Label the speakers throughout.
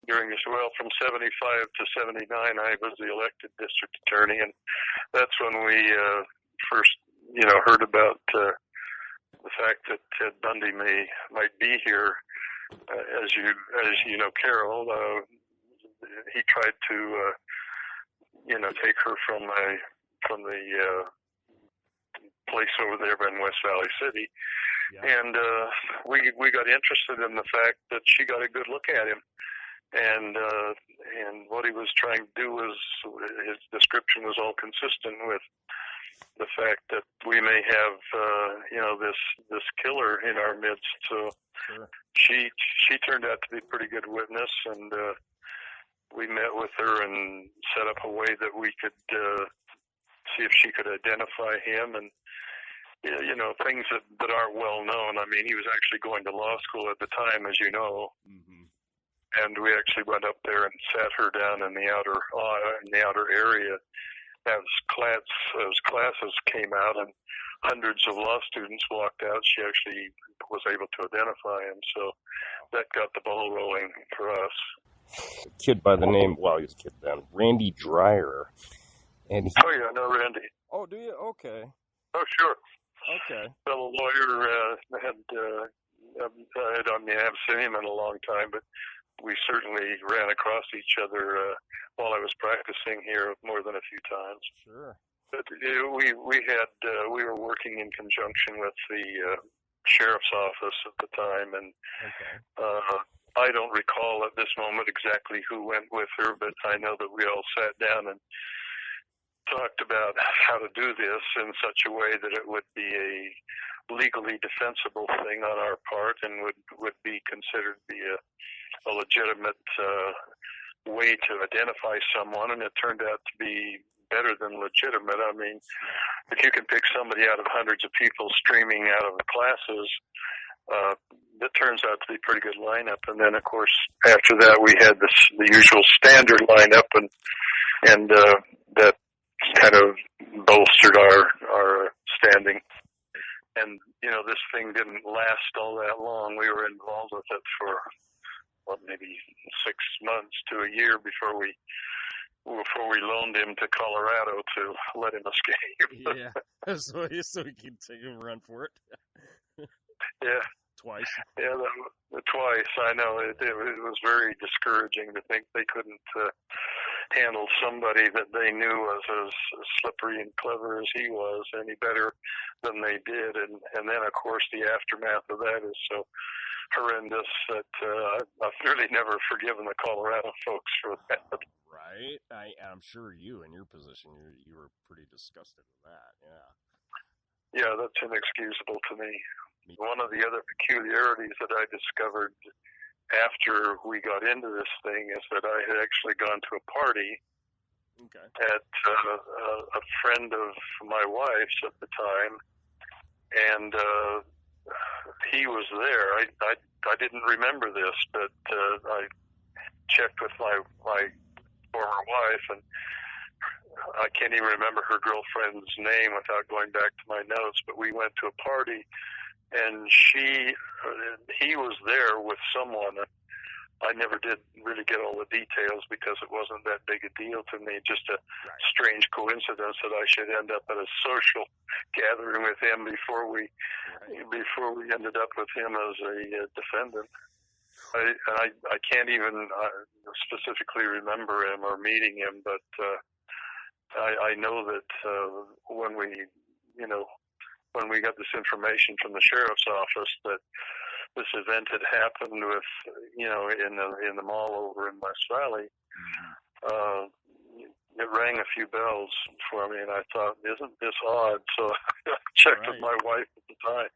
Speaker 1: from 75 to 79, I was the elected district attorney, and that's when we first, heard about the fact that Ted Bundy might be here. As you know, Carol, he tried to, take her from the place over there in West Valley City. Yeah. And we got interested in the fact that she got a good look at him. And what he was trying to do was, his description was all consistent with the fact that we may have, this killer in our midst. So sure. She turned out to be a pretty good witness, and we met with her and set up a way that we could see if she could identify him, and things that aren't well known. I mean, he was actually going to law school at the time, as you know. Mm-hmm. And we actually went up there and sat her down in the outer area as classes came out and hundreds of law students walked out. She actually was able to identify him, so that got the ball rolling for us.
Speaker 2: A kid by the name, he was a kid then, Randy Dreyer. And
Speaker 1: oh yeah, I know Randy.
Speaker 2: Oh, do you? Okay.
Speaker 1: Oh, sure.
Speaker 2: Okay.
Speaker 1: Fellow lawyer, I haven't seen him in a long time, but we certainly ran across each other while I was practicing here more than a few times.
Speaker 2: Sure.
Speaker 1: But we were working in conjunction with the sheriff's office at the time, and okay. I don't recall at this moment exactly who went with her, but I know that we all sat down and talked about how to do this in such a way that it would be a legally defensible thing on our part and would be considered to be a legitimate way to identify someone, and it turned out to be better than legitimate. I mean, if you can pick somebody out of hundreds of people streaming out of the classes, that turns out to be a pretty good lineup. And then, of course, after that, we had the usual standard lineup, and that kind of bolstered our standing. And, this thing didn't last all that long. We were involved with it for, maybe 6 months to a year before we loaned him to Colorado to let him escape.
Speaker 2: Yeah, so he could take a run for it.
Speaker 1: Yeah.
Speaker 2: Twice.
Speaker 1: Yeah, twice. I know. It was very discouraging to think they couldn't handle somebody that they knew was as slippery and clever as he was any better than they did. And then, of course, the aftermath of that is so horrendous that I've really never forgiven the Colorado folks for that.
Speaker 2: Right. I'm sure you, in your position, you were pretty disgusted with that. Yeah.
Speaker 1: Yeah, that's inexcusable to me. One of the other peculiarities that I discovered after we got into this thing is that I had actually gone to a party at a friend of my wife's at the time, and he was there. I didn't remember this, but I checked with my former wife, and I can't even remember her girlfriend's name without going back to my notes, but we went to a party, and he was there with someone. I never did really get all the details because it wasn't that big a deal to me, just a strange coincidence that I should end up at a social gathering with him before we ended up with him as a defendant. I can't even specifically remember him or meeting him, but I know that when we got this information from the sheriff's office that this event had happened with, in the mall over in West Valley, it rang a few bells for me, and I thought, isn't this odd? So I checked with my wife at the time,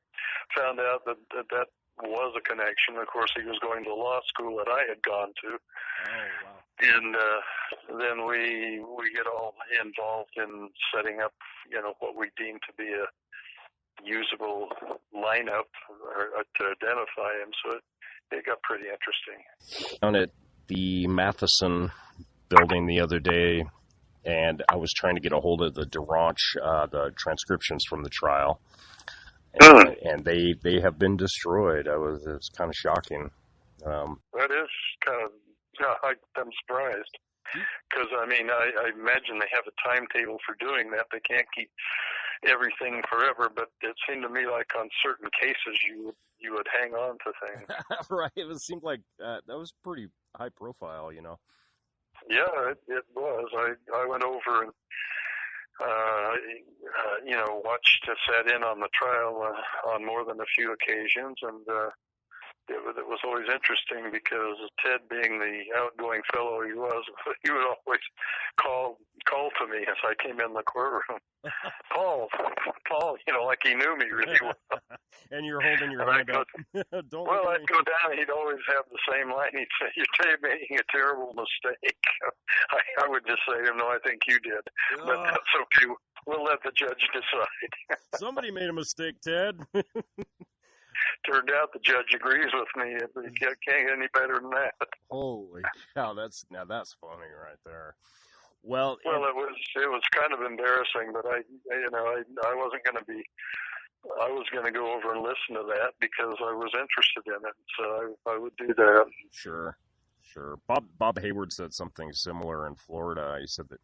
Speaker 1: found out that was a connection. Of course, he was going to law school that I had gone to. Oh, wow. And then we get all involved in setting up, what we deem to be a usable lineup to identify him. So it got pretty interesting.
Speaker 2: Down at the Matheson building the other day, and I was trying to get a hold of the DeRanche, the transcriptions from the trial. And they have been destroyed. It's kind of shocking.
Speaker 1: That is kind of Yeah, I'm surprised. Because, I mean, I imagine they have a timetable for doing that. They can't keep everything forever, but it seemed to me like on certain cases you would hang on to things.
Speaker 2: Right. It seemed like that was pretty high profile, you know.
Speaker 1: Yeah, it was. I went over and, sat in on the trial on more than a few occasions, and it was always interesting because Ted, being the outgoing fellow he was, he would always call to me as I came in the courtroom. Paul, like he knew me really well.
Speaker 2: And you're holding your hand up.
Speaker 1: I'd go down, and he'd always have the same line. He'd say, "You're making a terrible mistake." I would just say to him, "No, I think you did." But that's okay. We'll let the judge decide.
Speaker 2: Somebody made a mistake, Ted.
Speaker 1: Turned out the judge agrees with me. It can't get any better than that.
Speaker 2: Holy cow, that's funny right there. Well,
Speaker 1: it was kind of embarrassing, but I wasn't going to be. I was going to go over and listen to that because I was interested in it, so I would do that.
Speaker 2: Sure. Bob Hayward said something similar in Florida. He said that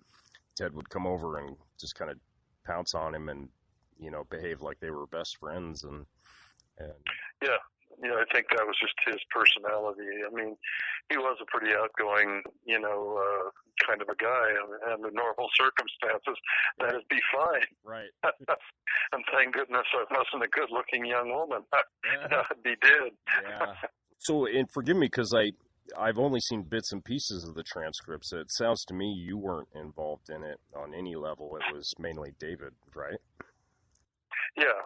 Speaker 2: Ted would come over and just kind of pounce on him and, behave like they were best friends and
Speaker 1: Yeah, I think that was just his personality. I mean, he was a pretty outgoing, kind of a guy. Under normal circumstances, that'd be fine.
Speaker 2: Right.
Speaker 1: And thank goodness I wasn't a good-looking young woman. I'd be dead.
Speaker 2: Yeah. So, and forgive me because I've only seen bits and pieces of the transcripts. It sounds to me you weren't involved in it on any level. It was mainly David, right?
Speaker 1: Yeah.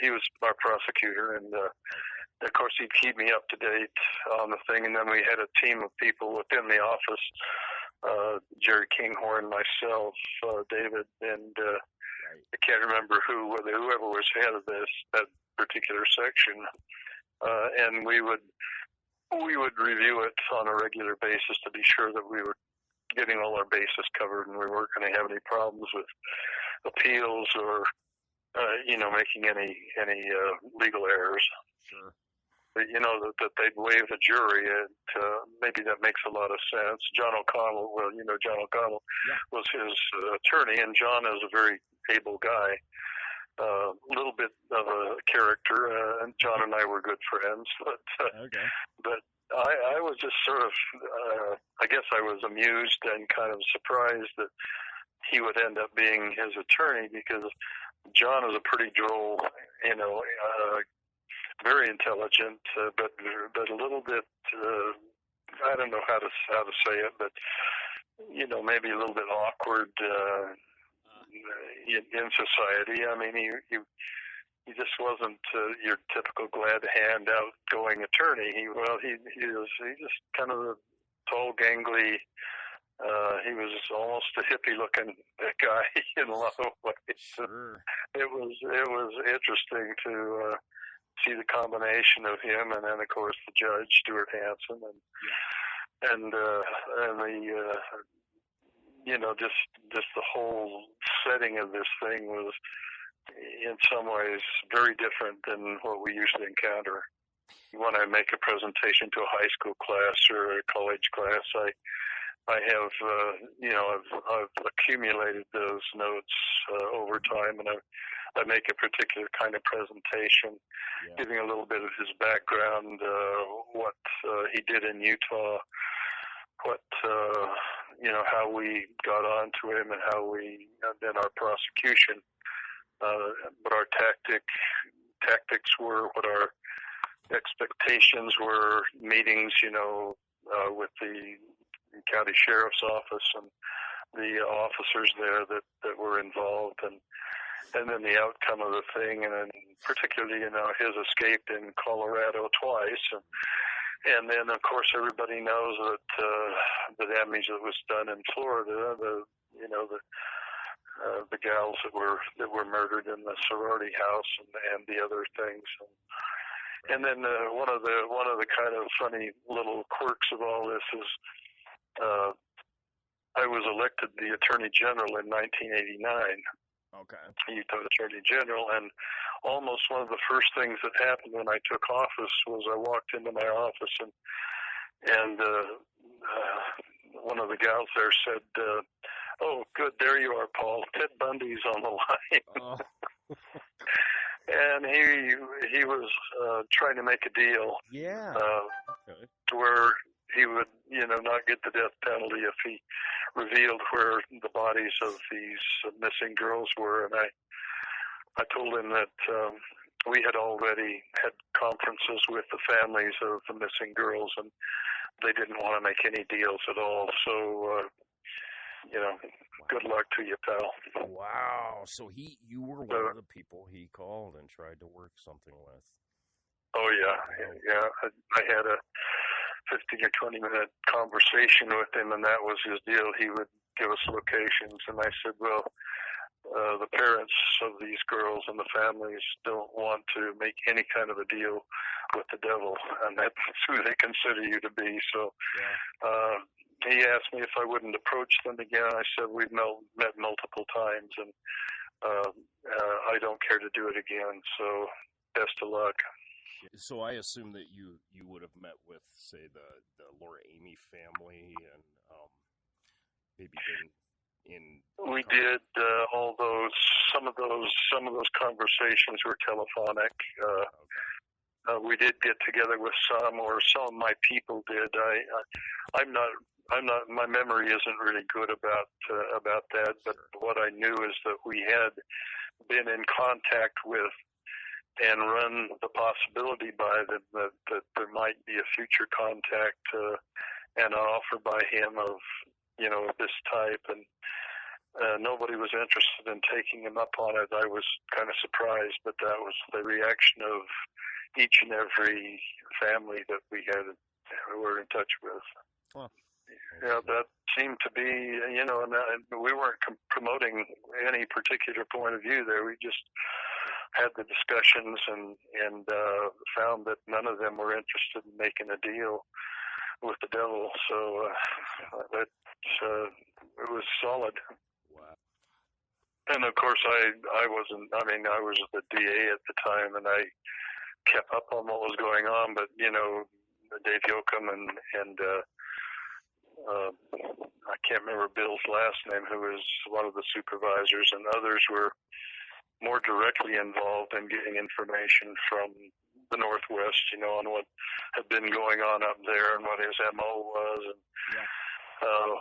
Speaker 1: He was our prosecutor, and of course he'd keep me up to date on the thing. And then we had a team of people within the office: Jerry Kinghorn, myself, David, and I can't remember whoever was head of that particular section. And we would review it on a regular basis to be sure that we were getting all our bases covered and we weren't going to have any problems with appeals or making any legal errors.
Speaker 2: Sure.
Speaker 1: But, that they'd waive the jury, and maybe that makes a lot of sense. John O'Connell was his attorney, and John is a very able guy, a little bit of a character, and John and I were good friends. But I was just sort of, I guess I was amused and kind of surprised that he would end up being his attorney, because John is a pretty droll, very intelligent, but a little bit, I don't know how to say it, but maybe a little bit awkward in society. I mean, he just wasn't your typical glad hand outgoing attorney. He just kind of a tall, gangly. He was almost a hippie looking guy in a lot of ways.
Speaker 2: Sure.
Speaker 1: It was interesting to see the combination of him, and then of course the judge, Stuart Hansen, and just the whole setting of this thing was in some ways very different than what we usually encounter. When I make a presentation to a high school class or a college class, I have I've accumulated those notes over time, and I make a particular kind of presentation, giving a little bit of his background, what he did in Utah, what how we got onto him, and how we did our prosecution, what our tactics were, what our expectations were, meetings, with the county sheriff's office and the officers there that were involved, and then the outcome of the thing, and then particularly, his escape in Colorado twice, and then of course everybody knows that the damage that was done in Florida, the gals that were murdered in the sorority house, and the other things, and then one of the kind of funny little quirks of all this is I was elected the Attorney General in 1989.
Speaker 2: Okay.
Speaker 1: Utah Attorney General, and almost one of the first things that happened when I took office was I walked into my office, and And one of the gals there said, "Oh, good, there you are, Paul. Ted Bundy's on the line."
Speaker 2: Oh.
Speaker 1: And he was trying to make a deal.
Speaker 2: Yeah. Okay.
Speaker 1: To where he would, not get the death penalty if he revealed where the bodies of these missing girls were. And I told him that we had already had conferences with the families of the missing girls, and they didn't want to make any deals at all. So, good luck to you, pal.
Speaker 2: Wow. So you were one of the people he called and tried to work something with.
Speaker 1: Oh, yeah. I had a 15 or 20-minute conversation with him, and that was his deal. He would give us locations, and I said, well, the parents of these girls and the families don't want to make any kind of a deal with the devil, and that's who they consider you to be. So he asked me if I wouldn't approach them again. I said, we've met multiple times, and I don't care to do it again, so best of luck.
Speaker 2: So I assume that you would have met with, say, the Laura Amy family, and maybe been in.
Speaker 1: We did all those. Some of those conversations were telephonic. We did get together with some, or some of my people did. I'm not. My memory isn't really good about that. But what I knew is that we had been in contact with and run the possibility by them that there might be a future contact and an offer by him of this type, and nobody was interested in taking him up on it. I was kind of surprised, but that was the reaction of each and every family that we were in touch with.
Speaker 2: Well,
Speaker 1: that seemed to be, and we weren't promoting any particular point of view there. We just had the discussions and found that none of them were interested in making a deal with the devil. So it was solid.
Speaker 2: Wow.
Speaker 1: And of course, I wasn't. I mean, I was the DA at the time, and I kept up on what was going on. But Dave Yoakum and I can't remember Bill's last name, who was one of the supervisors, and others were more directly involved in getting information from the Northwest, on what had been going on up there and what his MO was, and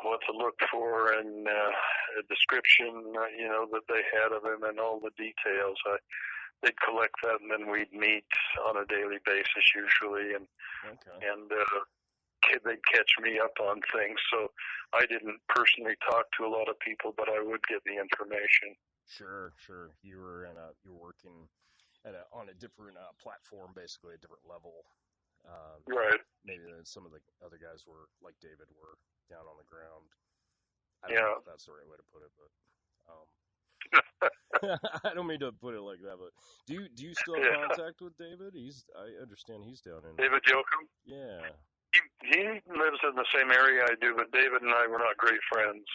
Speaker 1: what to look for, and a description, that they had of him, and all the details. They'd collect that, and then we'd meet on a daily basis usually, and they'd catch me up on things. So I didn't personally talk to a lot of people, but I would get the information.
Speaker 2: Sure. You were working on a different platform, basically a different level.
Speaker 1: Right.
Speaker 2: Maybe than some of the other guys were, like David, were down on the ground. I don't know if that's the right way to put it, but I don't mean to put it like that. But do you still have contact with David? I understand he's down in
Speaker 1: David Yoakum.
Speaker 2: Yeah.
Speaker 1: He lives in the same area I do, but David and I were not great friends.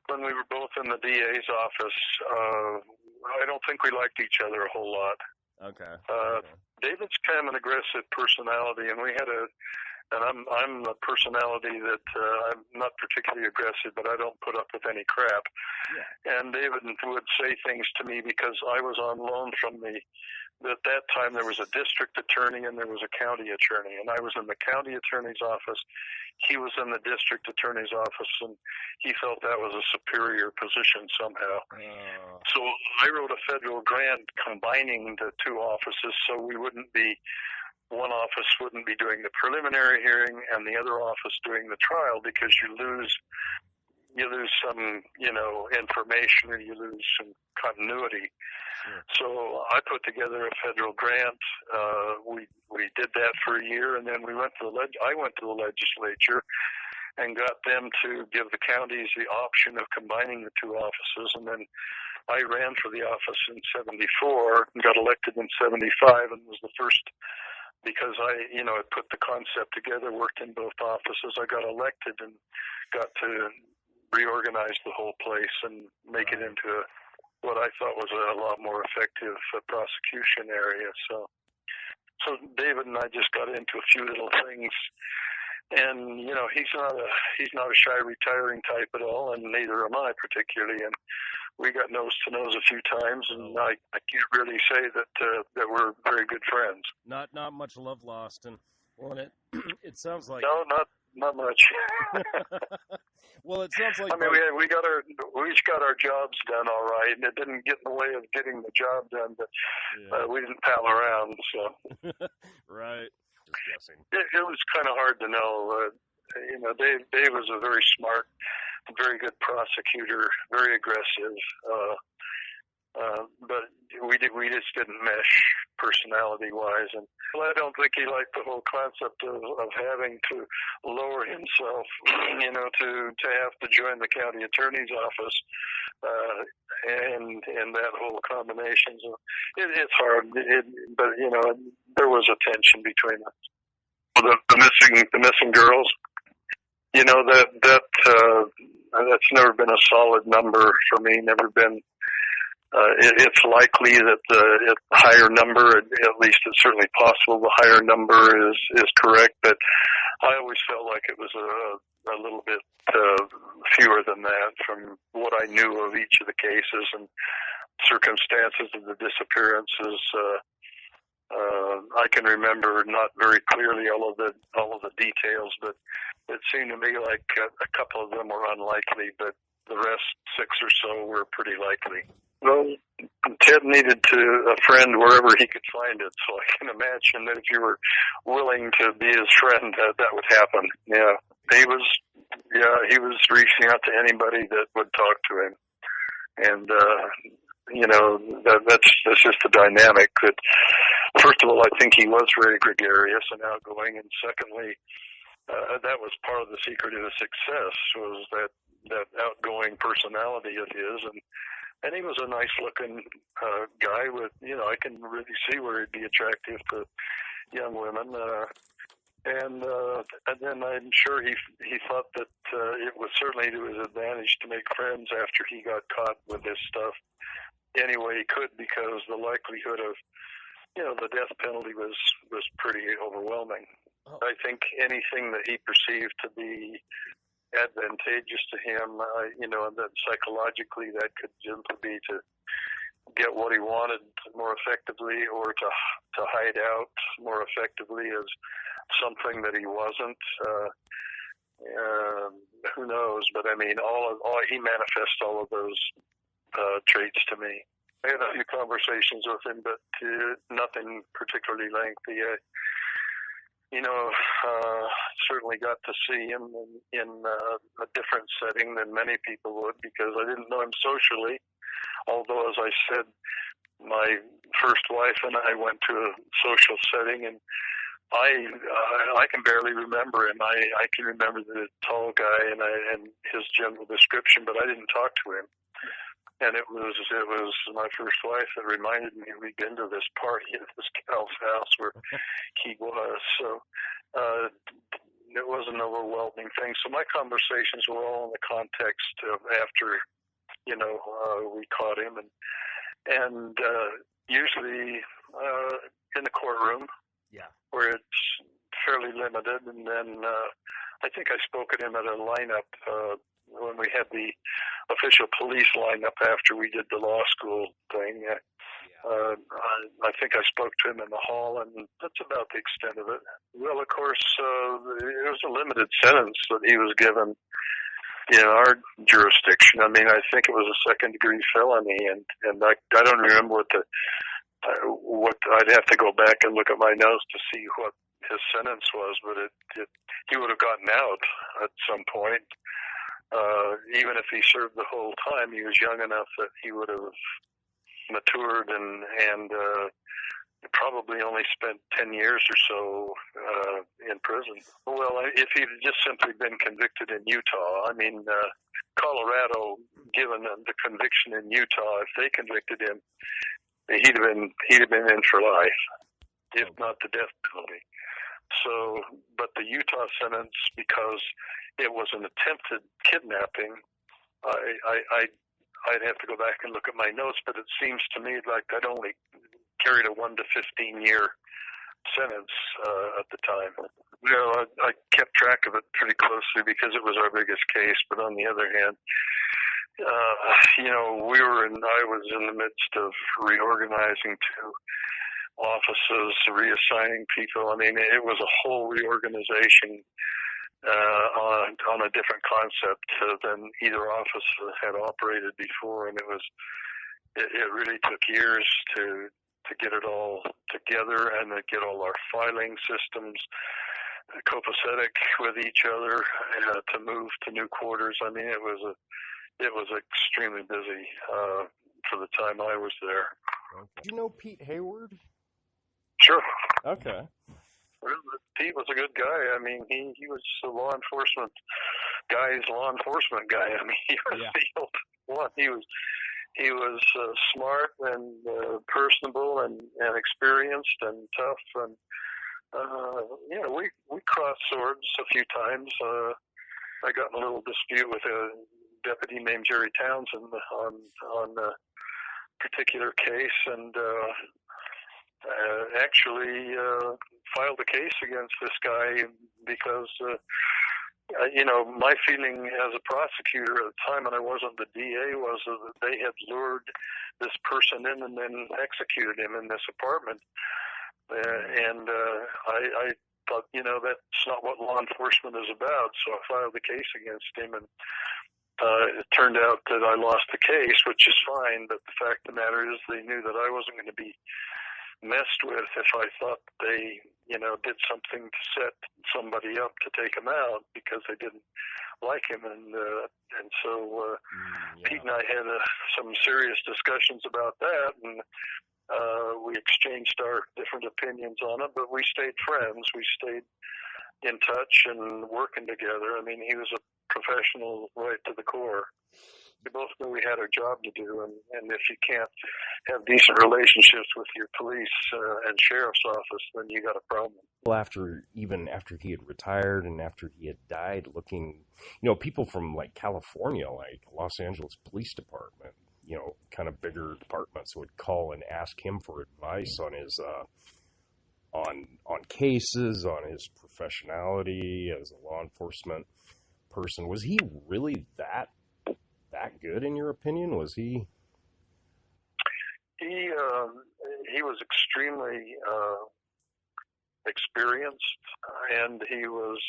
Speaker 1: When we were both in the DA's office, I don't think we liked each other a whole lot.
Speaker 2: Okay.
Speaker 1: David's kind of an aggressive personality, and we had I'm a personality that I'm not particularly aggressive, but I don't put up with any crap. Yeah. And David would say things to me because I was on loan from at that time there was a district attorney and there was a county attorney, and I was in the county attorney's office. He was in the district attorney's office, and he felt that was a superior position somehow. So I wrote a federal grant combining the two offices, so one office wouldn't be doing the preliminary hearing and the other office doing the trial, because you lose some, information, or you lose some continuity. Sure. So I put together a federal grant. We did that for a year, and then I went to the legislature and got them to give the counties the option of combining the two offices. And then I ran for the office in 1974 and got elected in 1975, and was the first, because I put the concept together, worked in both offices. I got elected and got to reorganize the whole place and make it into what I thought was a lot more effective prosecution area. So David and I just got into a few little things, And he's not a shy retiring type at all, and neither am I particularly. And we got nose to nose a few times, and I can't really say that we're very good friends.
Speaker 2: Not much love lost, and it sounds like
Speaker 1: not much.
Speaker 2: Well, it sounds like
Speaker 1: I mean, we each got our jobs done all right, and it didn't get in the way of getting the job done, but we didn't pal around. So
Speaker 2: right. Just guessing.
Speaker 1: It was kind of hard to know. Dave was a very smart, very good prosecutor, very aggressive, but we just didn't mesh personality-wise. And I don't think he liked the whole concept of having to lower himself, to have to join the county attorney's office, and that whole combination. So it's hard, but there was a tension between us. The missing girls, that's never been a solid number for me. Never been. It's likely that the higher number, at least it's certainly possible, the higher number is correct. But I always felt like it was a little bit fewer than that from what I knew of each of the cases and circumstances of the disappearances. I can remember not very clearly all of the details, but it seemed to me like a couple of them were unlikely, but the rest, 6 or so, were pretty likely. Well, Ted needed a friend wherever he could find it, so I can imagine that if you were willing to be his friend, that would happen. Yeah, he was reaching out to anybody that would talk to him, and that's just the dynamic. That first of all, I think he was very gregarious and outgoing, and secondly, that was part of the secret of his success, was that outgoing personality of his, and he was a nice-looking guy with, I can really see where he'd be attractive to young women, and then I'm sure he thought that it was certainly to his advantage to make friends after he got caught with this stuff any way he could, because the likelihood of the death penalty was pretty overwhelming. I think anything that he perceived to be advantageous to him, and that psychologically that could simply be to get what he wanted more effectively, or to hide out more effectively as something that he wasn't. Who knows? But I mean, he manifests all of those traits to me. I had a few conversations with him, but nothing particularly lengthy. Certainly got to see him in a different setting than many people would, because I didn't know him socially. Although, as I said, my first wife and I went to a social setting, and I can barely remember him. I can remember the tall guy and his general description, but I didn't talk to him. And it was my first wife that reminded me we'd been to this party at this gal's house where he was. So it was an overwhelming thing. So my conversations were all in the context of after, we caught him, and usually in the courtroom, where it's fairly limited. And then I think I spoke at him at a lineup when we had the official police lineup after we did the law school thing. I think I spoke to him in the hall, and that's about the extent of it. Well, of course, it was a limited sentence that he was given in our jurisdiction. I mean, I think it was a second-degree felony, and I don't remember what I'd have to go back and look at my notes to see what his sentence was, but he would have gotten out at some point. Even if he served the whole time, he was young enough that he would have matured and probably only spent 10 years or so in prison. Well, if he'd just simply been convicted in Utah, I mean, Colorado, given the conviction in Utah, if they convicted him, he'd have been in for life, if not the death penalty. So, but the Utah sentence, because it was an attempted kidnapping, I'd have to go back and look at my notes, but it seems to me like I'd only carried a 1 to 15 year sentence at the time. I kept track of it pretty closely because it was our biggest case. But on the other hand, I was in the midst of reorganizing two offices, reassigning people. I mean, it was a whole reorganization on a different concept than either office had operated before, and it really took years to get it all together and to get all our filing systems copacetic with each other, to move to new quarters. I mean, it was extremely busy for the time I was there.
Speaker 2: Do you know Pete Hayward?
Speaker 1: Sure.
Speaker 2: Okay.
Speaker 1: Pete was a good guy. I mean, he was a law enforcement guy. I mean, he was the old one. He was smart and personable and experienced and tough. And we crossed swords a few times. I got in a little dispute with a deputy named Jerry Townsend on a particular case, and actually filed a case against this guy because, my feeling as a prosecutor at the time, and I wasn't the DA, was that they had lured this person in and then executed him in this apartment. And I thought, that's not what law enforcement is about, so I filed the case against him, and it turned out that I lost the case, which is fine, but the fact of the matter is they knew that I wasn't going to be messed with if I thought they, did something to set somebody up to take him out because they didn't like him. And so Pete and I had some serious discussions about that, and we exchanged our different opinions on it, but we stayed friends. We stayed in touch and working together. I mean, he was a professional right to the core. We both knew we had our job to do, and if you can't have decent relationships with your police and sheriff's office, then you got a problem.
Speaker 2: Well, after he had retired and after he had died, looking, people from like California, like Los Angeles Police Department, kind of bigger departments would call and ask him for advice on his on cases, on his professionality as a law enforcement person. Was he really that good in your opinion? Was he?
Speaker 1: He was extremely experienced, and he was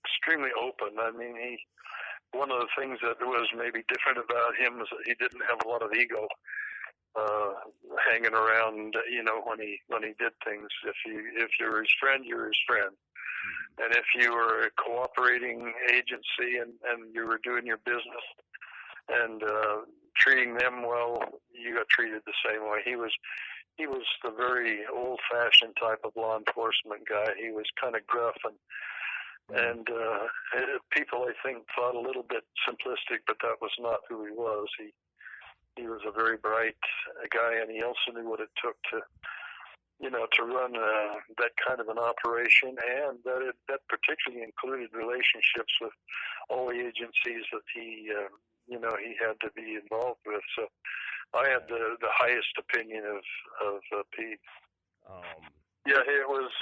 Speaker 1: extremely open. I mean, one of the things that was maybe different about him is that he didn't have a lot of ego hanging around, when he did things. If you're his friend, you're his friend. And if you were a cooperating agency and you were doing your business and treating them well, you got treated the same way. He was the very old-fashioned type of law enforcement guy. He was kind of gruff, and people, I think, thought a little bit simplistic, but that was not who he was. He was a very bright guy, and he also knew what it took to run that kind of an operation, and that particularly included relationships with all the agencies that he had to be involved with. So I had the highest opinion of Pete. Yeah, it was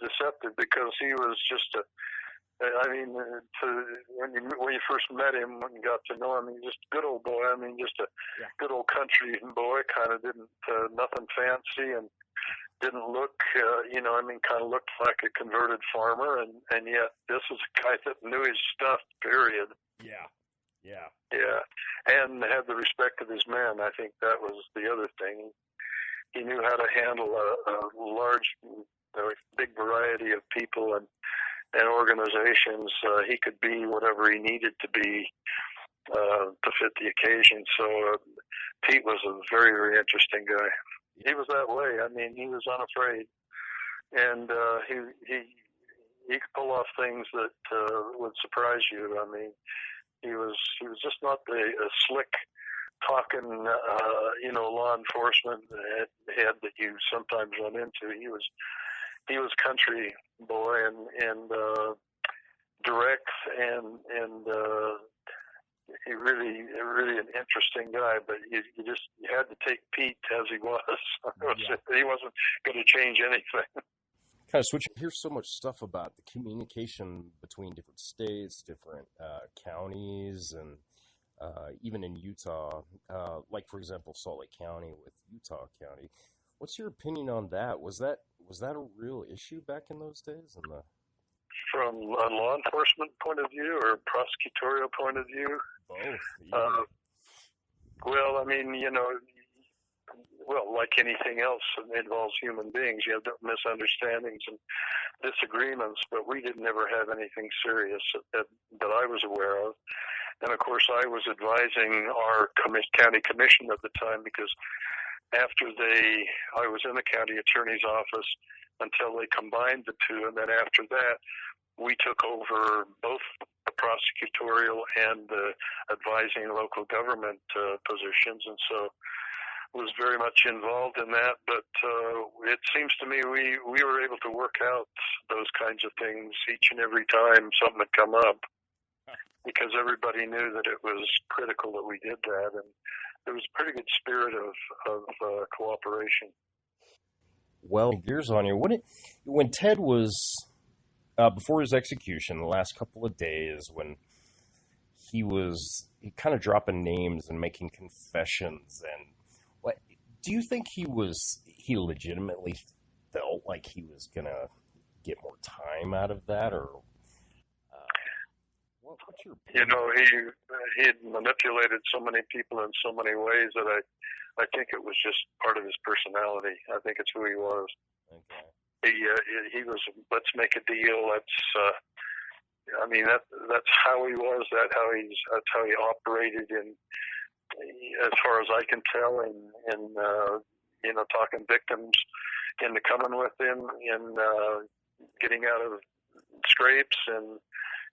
Speaker 1: deceptive because he was just when you first met him and got to know him, he was just a good old boy. I mean, just a good old country boy, kind of didn't, nothing fancy, and didn't look, kind of looked like a converted farmer, and yet this is a guy that knew his stuff, period.
Speaker 2: Yeah.
Speaker 1: And had the respect of his men. I think that was the other thing. He knew how to handle a large, big variety of people and organizations. He could be whatever he needed to be to fit the occasion. So Pete was a very, very interesting guy. He was that way. I mean, he was unafraid, and he could pull off things that would surprise you. I mean, he was just not the slick talking, law enforcement head that you sometimes run into. He was country boy and direct and he really an interesting guy. But you had to take Pete as he was. He wasn't going to change anything.
Speaker 2: kind of switching. Here's so much stuff about the communication between different states, different counties, and even in Utah, like for example, Salt Lake County with Utah County. What's your opinion on that? Was that a real issue back in those days?
Speaker 1: From a law enforcement point of view or prosecutorial point of view?
Speaker 2: Both.
Speaker 1: Well, I mean, like anything else that involves human beings, you have misunderstandings and disagreements, but we didn't ever have anything serious that I was aware of. And of course, I was advising our county commission at the time, because after I was in the county attorney's office until they combined the two, and then after that, we took over both the prosecutorial and the advising local government positions, and so was very much involved in that. But it seems to me we were able to work out those kinds of things each and every time something had come up, because everybody knew that it was critical that we did that, and there was a pretty good spirit of cooperation.
Speaker 2: Well, gears on you. When Ted was before his execution, the last couple of days, when he kind of dropping names and making confessions, and what do you think he legitimately felt like he was gonna get more time out of that, or what's your opinion?
Speaker 1: He had manipulated so many people in so many ways that I think it was just part of his personality. I think it's who he was.
Speaker 2: Okay.
Speaker 1: He was, let's make a deal. That's how he was. That's how he operated. And as far as I can tell, in talking victims into coming with him, and getting out of scrapes and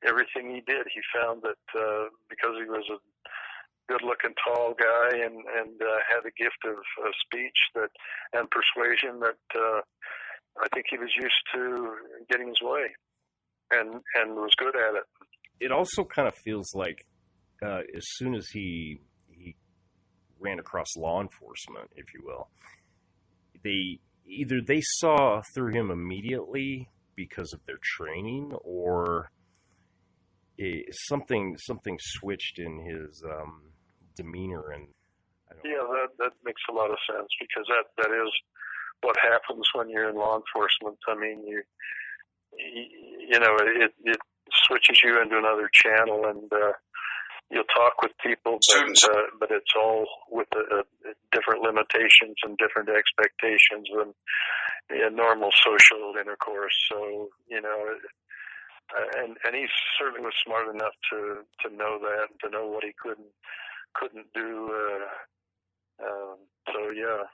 Speaker 1: everything he did, he found that because he was a good-looking, tall guy and had a gift of speech and persuasion, that I think he was used to getting his way and was good at it.
Speaker 2: It also kind of feels like as soon as he ran across law enforcement, if you will, they saw through him immediately because of their training, or something switched in his demeanor. And
Speaker 1: that makes a lot of sense, because that is what happens when you're in law enforcement. I mean, it switches you into another channel, and you'll talk with people, but it's all with different limitations and different expectations than normal social intercourse. So, and he certainly was smart enough to know that, to know what he couldn't do. So yeah.